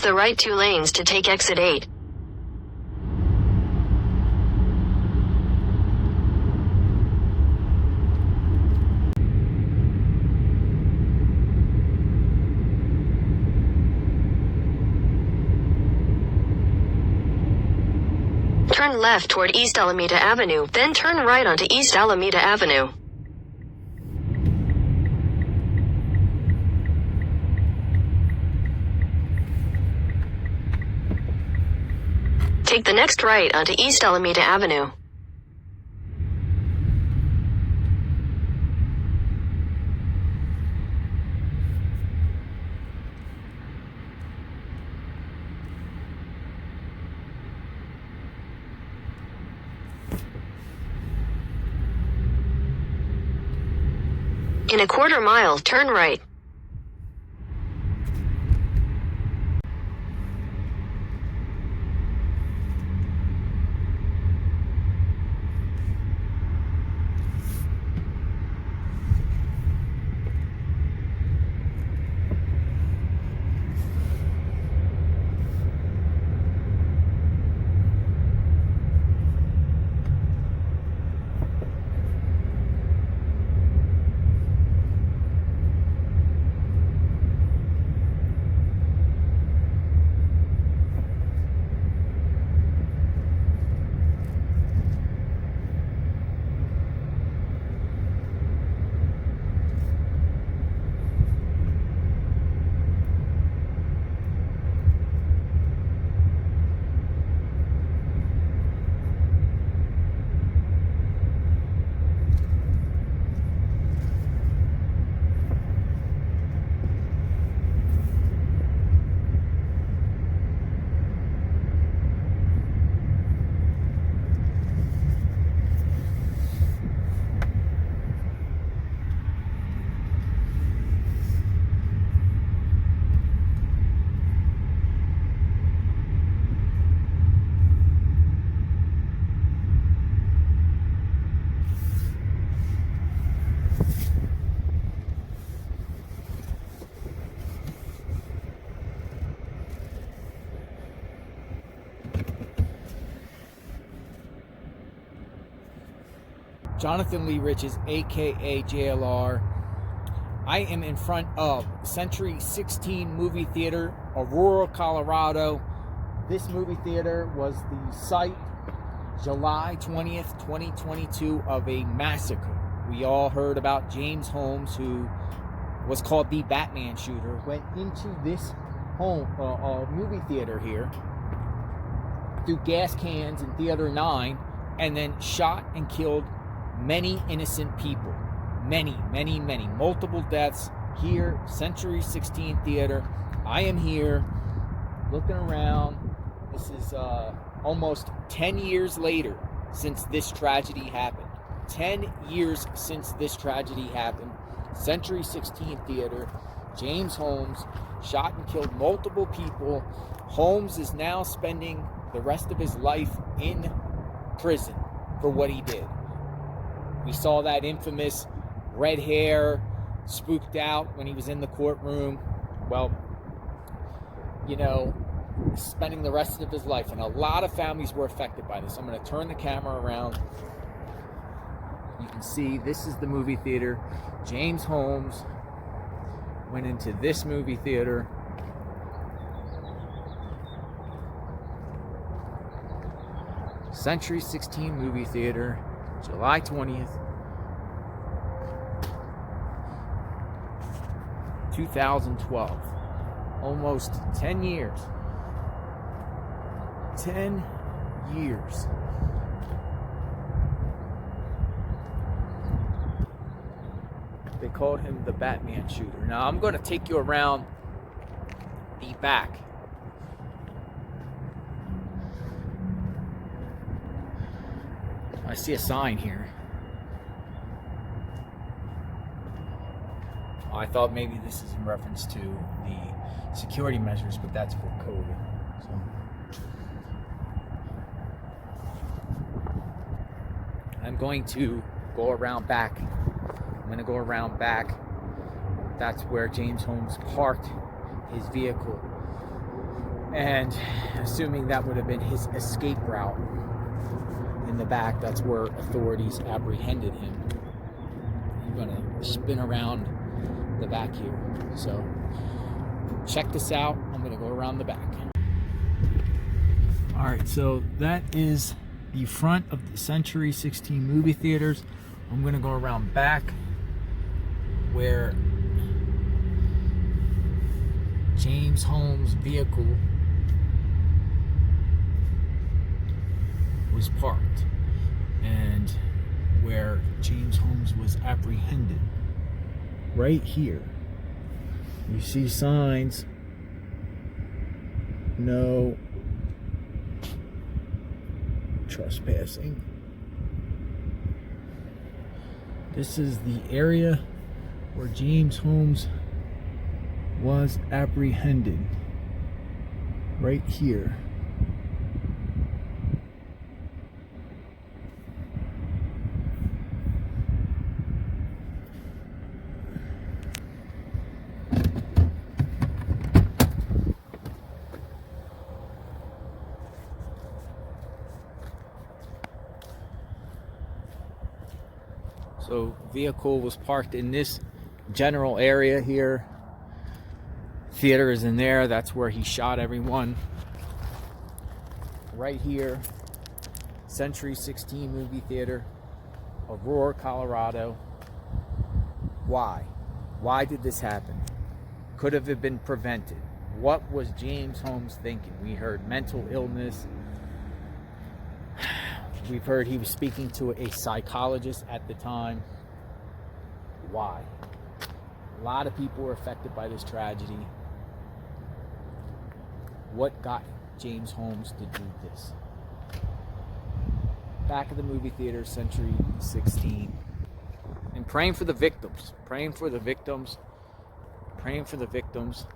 The right 2 lanes to take exit 8. Turn left toward East Alameda Avenue, then turn right onto East Alameda Avenue. Take the next right onto East Alameda Avenue. In a quarter mile, turn right. Jonathan Lee Riches, aka JLR. I am in front of Century 16 Movie Theater, Aurora, Colorado. This movie theater was the site, July 20th, 2022, of a massacre. We all heard about James Holmes, who was called the Batman shooter, went into this movie theater here, threw gas cans in Theater 9, and then shot and killed many innocent people. Many, multiple deaths here, Century 16 Theater. I am here looking around. This is almost 10 years later since this tragedy happened. 10 years since this tragedy happened. Century 16 Theater. James Holmes shot and killed multiple people. Holmes is now spending the rest of his life in prison for what he did. We saw that infamous red hair, spooked out when he was in the courtroom. Well, you know, spending the rest of his life, and a lot of families were affected by this. I'm going to turn the camera around. You can see this is the movie theater. James Holmes went into this movie theater. Century 16 Movie Theater, July 20th, 2012. Almost 10 years. 10 years. They called him the Batman shooter. Now I'm going to take you around the back. I see a sign here. I thought maybe this is in reference to the security measures, but that's for COVID. So I'm going to go around back. I'm going to go around back. That's where James Holmes parked his vehicle. And assuming that would have been his escape route in the back, that's where authorities apprehended him. I'm gonna spin around the back here. So check this out. I'm gonna go around the back. All right, so that is the front of the Century 16 movie theaters. I'm gonna go around back where James Holmes' vehicle was parked and where James Holmes was apprehended. Right here, you see signs, no trespassing. This is the area where James Holmes was apprehended. Right here. So vehicle was parked in this general area here. Theater is in there. That's where he shot everyone. Right here, Century 16 movie theater, Aurora, Colorado. Why? Why did this happen? Could have it been prevented? What was James Holmes thinking? We heard mental illness. We've heard he was speaking to a psychologist at the time. Why? A lot of people were affected by this tragedy. What got James Holmes to do this? Back of the movie theater, Century 16. And praying for the victims. Praying for the victims. Praying for the victims.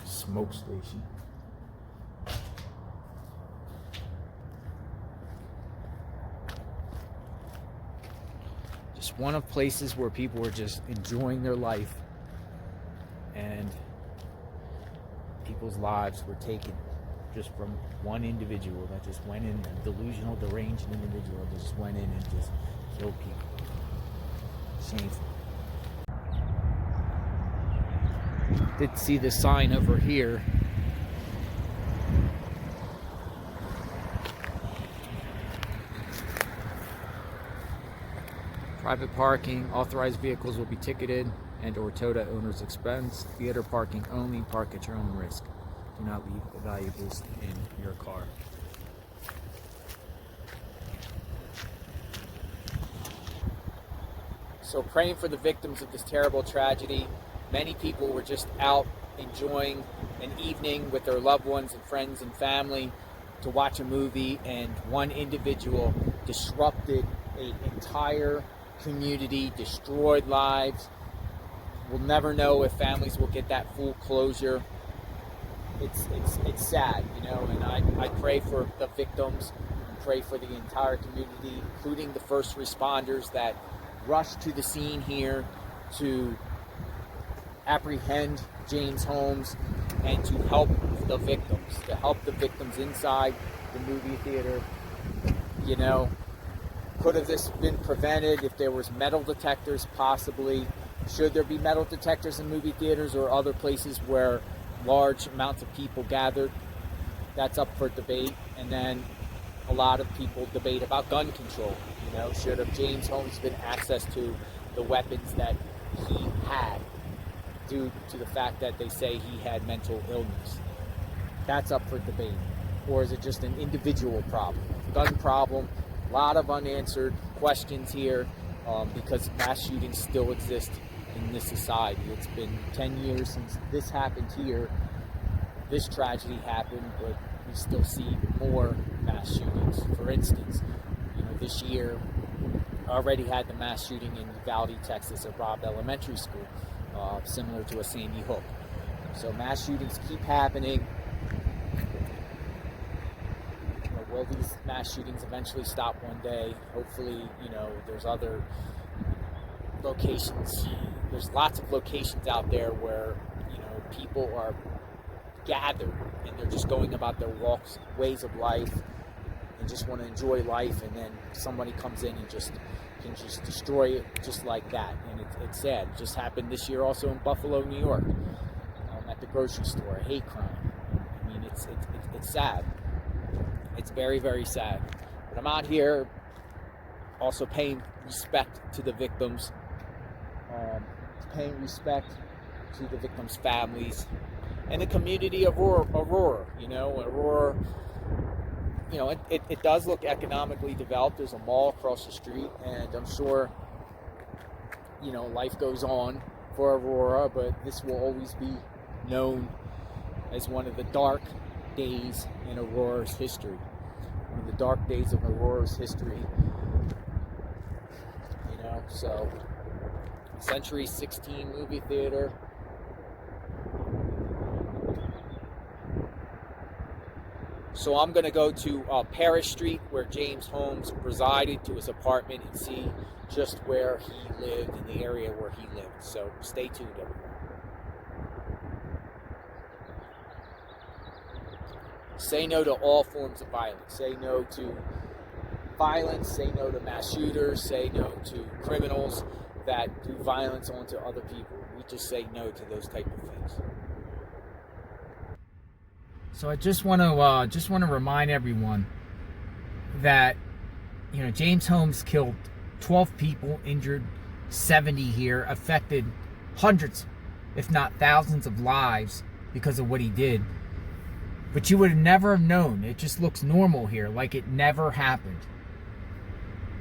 Smoke station. Just one of places where people were just enjoying their life and people's lives were taken just from one individual that just went in, a delusional, deranged individual that just went in and just killed people. Shameful. Did see the sign over here. Private parking, authorized vehicles will be ticketed and or towed at owner's expense. Theater parking only, park at your own risk. Do not leave the valuables in your car. So praying for the victims of this terrible tragedy. Many people were just out enjoying an evening with their loved ones and friends and family to watch a movie, and one individual disrupted an entire community, destroyed lives. We'll never know if families will get that full closure. It's sad, you know, and I pray for the victims and pray for the entire community, including the first responders that rushed to the scene here to apprehend James Holmes and to help the victims inside the movie theater. You know, could have this been prevented if there was metal detectors? Possibly. Should there be metal detectors in movie theaters or other places where large amounts of people gathered? That's up for debate. And then a lot of people debate about gun control. You know, should have James Holmes been access to the weapons that he had, due to the fact that they say he had mental illness? That's up for debate. Or is it just an individual problem? Gun problem. A lot of unanswered questions here because mass shootings still exist in this society. It's been 10 years since this happened here. This tragedy happened, but we still see more mass shootings. For instance, you know, this year already had the mass shooting in Uvalde, Texas at Robb Elementary School. similar to a Sandy Hook. So mass shootings keep happening. Will these mass shootings eventually stop one day? Hopefully, there's other locations. There's lots of locations out there where, people are gathered and they're just going about their ways of life and just want to enjoy life, and then somebody comes in and can destroy it just like that. And it's sad. It just happened this year also in Buffalo, New York, at the grocery store. A hate crime. I mean, it's sad. It's very, very sad. But I'm out here also paying respect to the victims, paying respect to the victims' families, and the community of Aurora. Aurora, it does look economically developed. There's a mall across the street, and I'm sure, life goes on for Aurora, but this will always be known as one of the dark days in Aurora's history. One of the dark days of Aurora's history. So Century 16 movie theater. So I'm going to go to Paris Street, where James Holmes resided, to his apartment, and see just where he lived, in the area where he lived. So stay tuned, everyone. Say no to all forms of violence. Say no to violence. Say no to mass shooters. Say no to criminals that do violence onto other people. We just say no to those type of things. So I just want to remind everyone that James Holmes killed 12 people, injured 70 here, affected hundreds, if not thousands, of lives because of what he did. But you would never have known. It just looks normal here, like it never happened.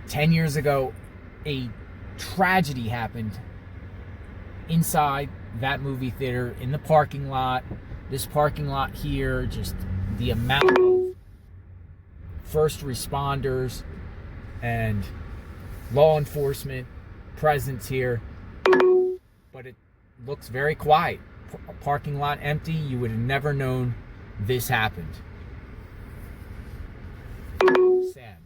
10 years ago, a tragedy happened inside that movie theater, in the parking lot. This parking lot here, just the amount of first responders and law enforcement presence here. But it looks very quiet. Parking lot empty. You would have never known this happened. Sad.